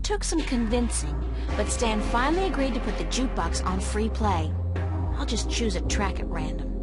took some convincing, but Stan finally agreed to put the jukebox on free play. I'll just choose a track at random.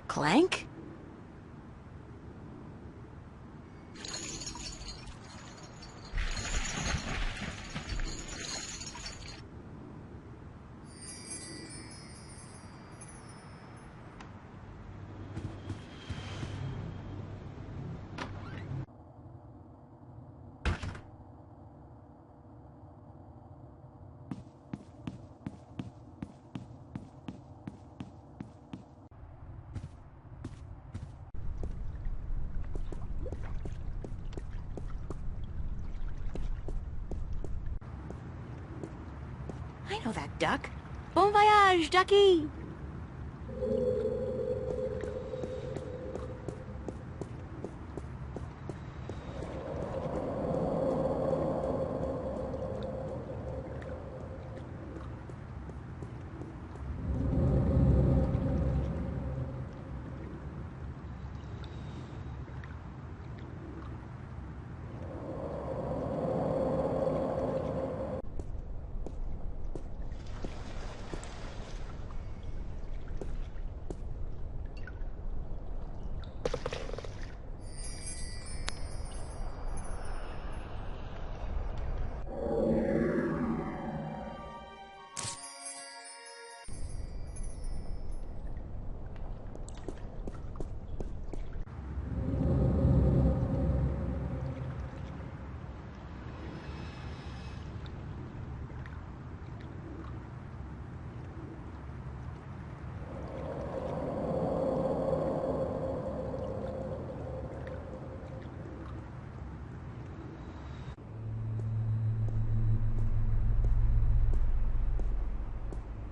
Clank? I know that duck. Bon voyage, ducky!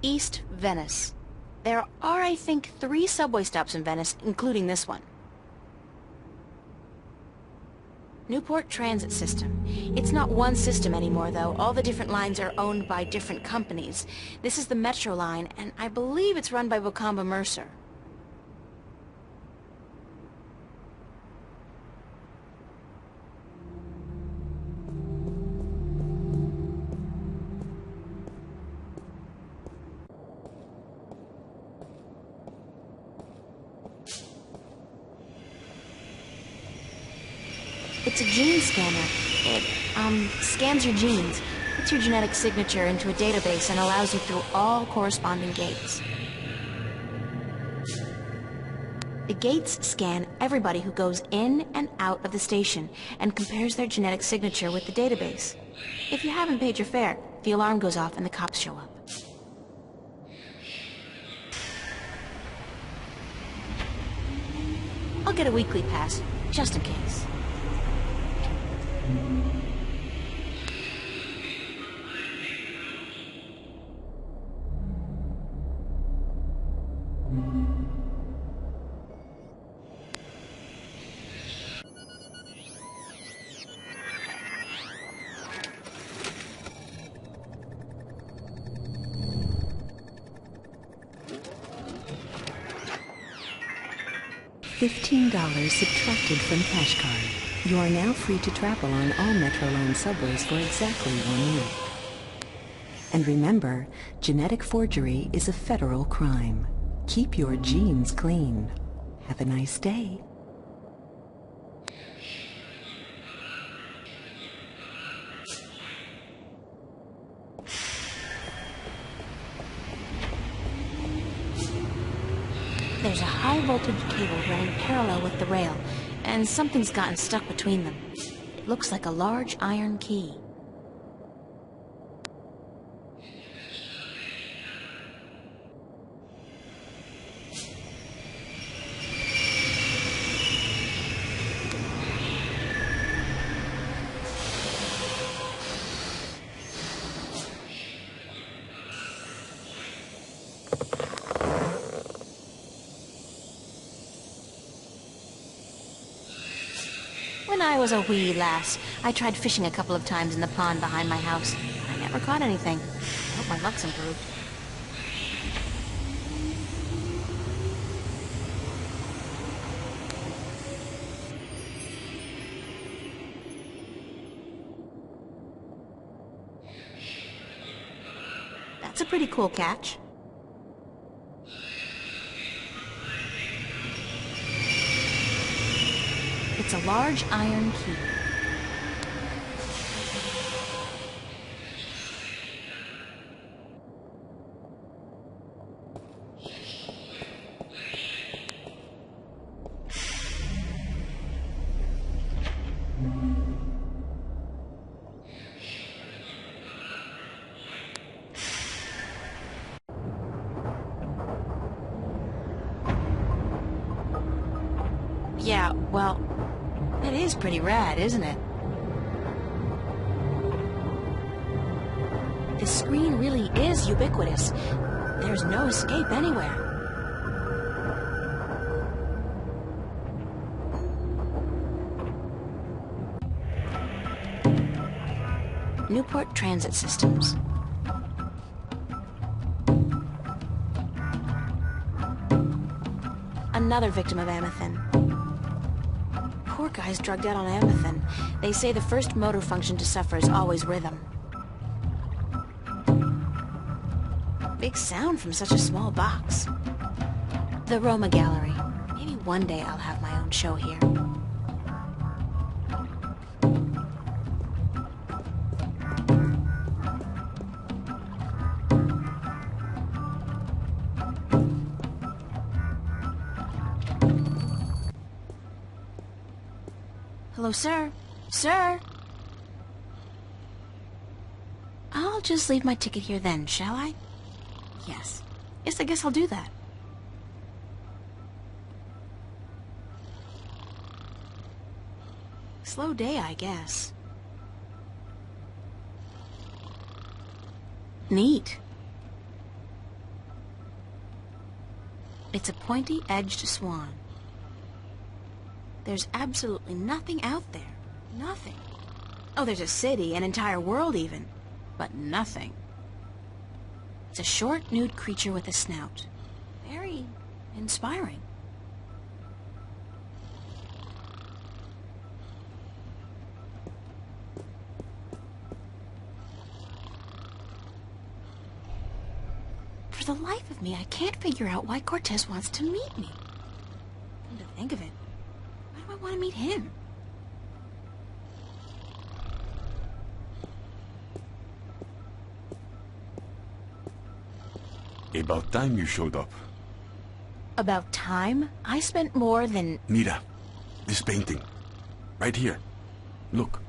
East Venice. There are, I think, 3 subway stops in Venice, including this one. Newport Transit System. It's not one system anymore, though. All the different lines are owned by different companies. This is the Metro line, and I believe it's run by Bocamba Mercer. It's a gene scanner. It, scans your genes, puts your genetic signature into a database, and allows you through all corresponding gates. The gates scan everybody who goes in and out of the station and compares their genetic signature with the database. If you haven't paid your fare, the alarm goes off and the cops show up. I'll get a weekly pass, just in case. $15 subtracted from cash card. You are now free to travel on all Metro Line subways for exactly 1 week. And remember, genetic forgery is a federal crime. Keep your genes clean. Have a nice day. There's a high-voltage cable running parallel with the rail, and something's gotten stuck between them. It looks like a large iron key. When I was a wee lass, I tried fishing a couple of times in the pond behind my house. I never caught anything. I hope my luck's improved. That's a pretty cool catch. It's a large iron key. Yeah, well, it is pretty rad, isn't it? The screen really is ubiquitous. There's no escape anywhere. Newport Transit Systems. Another victim of Amethyst. Poor guy's drugged out on Amethyst. They say the first motor function to suffer is always rhythm. Big sound from such a small box. The Roma Gallery. Maybe one day I'll have my own show here. Hello, sir? Sir? I'll just leave my ticket here then, shall I? Yes. Yes, I guess I'll do that. Slow day, I guess. Neat. It's a pointy-edged swan. There's absolutely nothing out there. Nothing. Oh, there's a city, an entire world even. But nothing. It's a short, nude creature with a snout. Very inspiring. For the life of me, I can't figure out why Cortez wants to meet me. Come to think of it, why do I want to meet him? About time you showed up. About time? I spent more than... Mira, this painting. Right here. Look.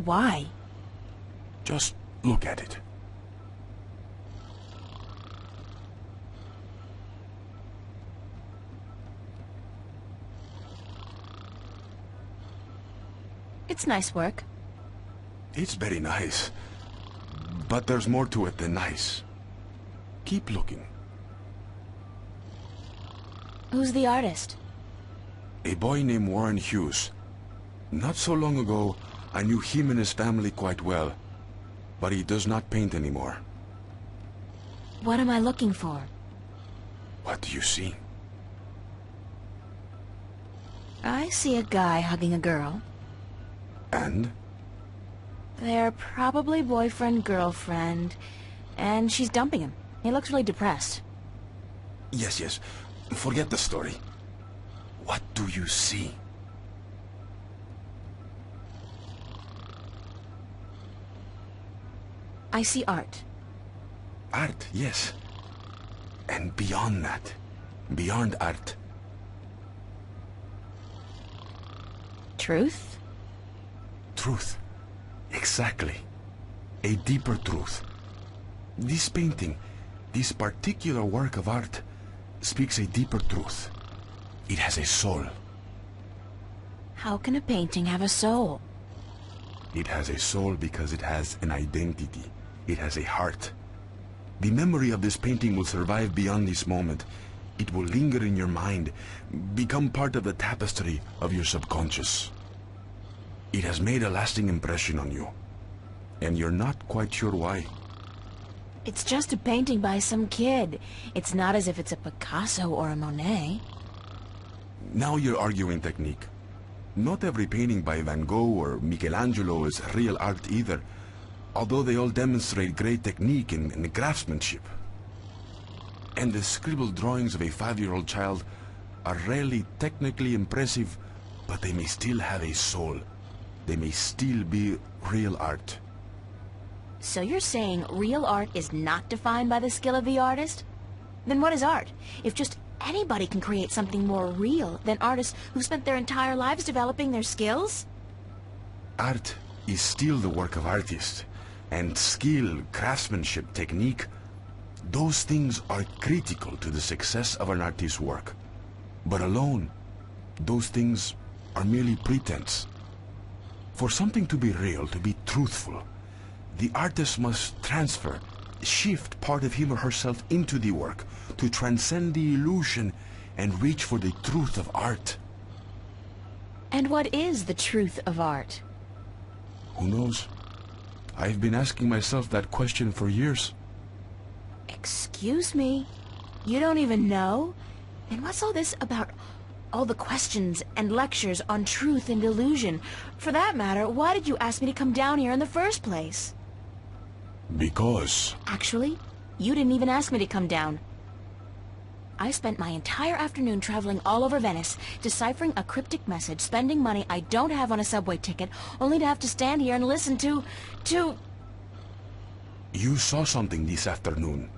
Why? Just look at it. It's nice work. It's very nice. But there's more to it than nice. Keep looking. Who's the artist? A boy named Warren Hughes. Not so long ago, I knew him and his family quite well. But he does not paint anymore. What am I looking for? What do you see? I see a guy hugging a girl. And? They're probably boyfriend-girlfriend, and she's dumping him. He looks really depressed. Yes. Forget the story. What do you see? I see art. Art, yes. And beyond that, beyond art. Truth? Truth. Exactly. A deeper truth. This painting, this particular work of art, speaks a deeper truth. It has a soul. How can a painting have a soul? It has a soul because it has an identity. It has a heart. The memory of this painting will survive beyond this moment. It will linger in your mind, become part of the tapestry of your subconscious. It has made a lasting impression on you, and you're not quite sure why. It's just a painting by some kid. It's not as if it's a Picasso or a Monet. Now you're arguing technique. Not every painting by Van Gogh or Michelangelo is real art either, although they all demonstrate great technique and craftsmanship. And the scribbled drawings of a 5-year-old child are rarely technically impressive, but they may still have a soul. They may still be real art. So you're saying real art is not defined by the skill of the artist? Then what is art, if just anybody can create something more real than artists who spent their entire lives developing their skills? Art is still the work of artists, and skill, craftsmanship, technique, those things are critical to the success of an artist's work. But alone, those things are merely pretense. For something to be real, to be truthful, the artist must transfer, shift part of him or herself into the work to transcend the illusion and reach for the truth of art. And what is the truth of art? Who knows? I've been asking myself that question for years. Excuse me? You don't even know? And what's all this about all the questions and lectures on truth and illusion? For that matter, why did you ask me to come down here in the first place? Because... Actually, you didn't even ask me to come down. I spent my entire afternoon traveling all over Venice, deciphering a cryptic message, spending money I don't have on a subway ticket, only to have to stand here and listen to... You saw something this afternoon.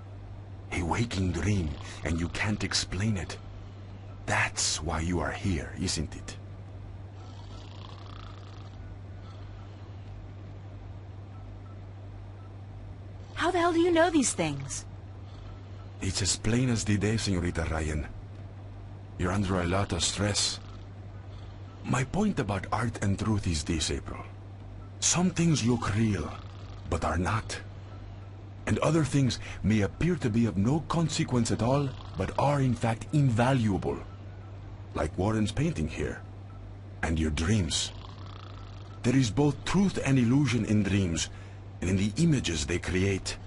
A waking dream, and you can't explain it. That's why you are here, isn't it? How the hell do you know these things? It's as plain as the day, Señorita Ryan. You're under a lot of stress. My point about art and truth is this, April. Some things look real, but are not. And other things may appear to be of no consequence at all, but are in fact invaluable. Like Warren's painting here. And your dreams. There is both truth and illusion in dreams, and in the images they create.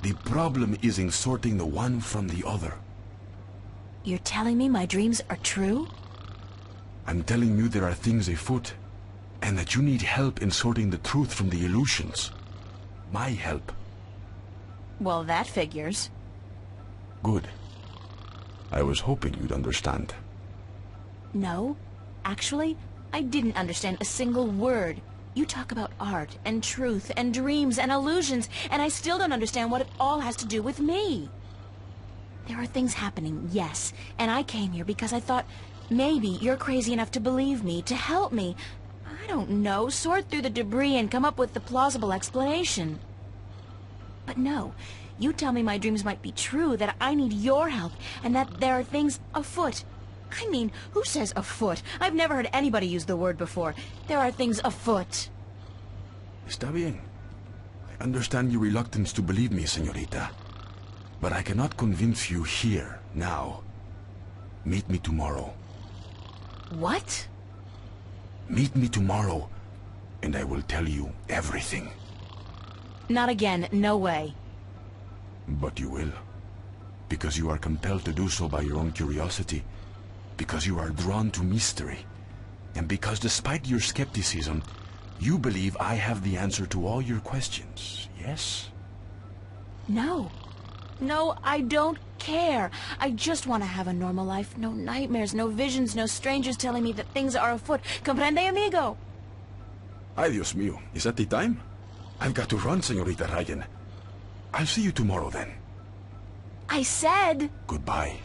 The problem is in sorting the one from the other. You're telling me my dreams are true? I'm telling you there are things afoot, and that you need help in sorting the truth from the illusions. My help. Well, that figures. Good. I was hoping you'd understand. No, actually, I didn't understand a single word. You talk about art and truth and dreams and illusions, and I still don't understand what it all has to do with me. There are things happening, yes, and I came here because I thought maybe you're crazy enough to believe me, to help me. I don't know, sort through the debris and come up with the plausible explanation. But no, you tell me my dreams might be true, that I need your help, and that there are things afoot. I mean, who says afoot? I've never heard anybody use the word before. There are things afoot. Está bien. I understand your reluctance to believe me, señorita. But I cannot convince you here, now. Meet me tomorrow. What? Meet me tomorrow, and I will tell you everything. Not again, no way. But you will. Because you are compelled to do so by your own curiosity. Because you are drawn to mystery. And because despite your skepticism, you believe I have the answer to all your questions, yes? No. No, I don't care. I just want to have a normal life. No nightmares, no visions, no strangers telling me that things are afoot. Comprende, amigo? Ay, Dios mío. Is that the time? I've got to run, señorita Ryan. I'll see you tomorrow, then. I said... Goodbye.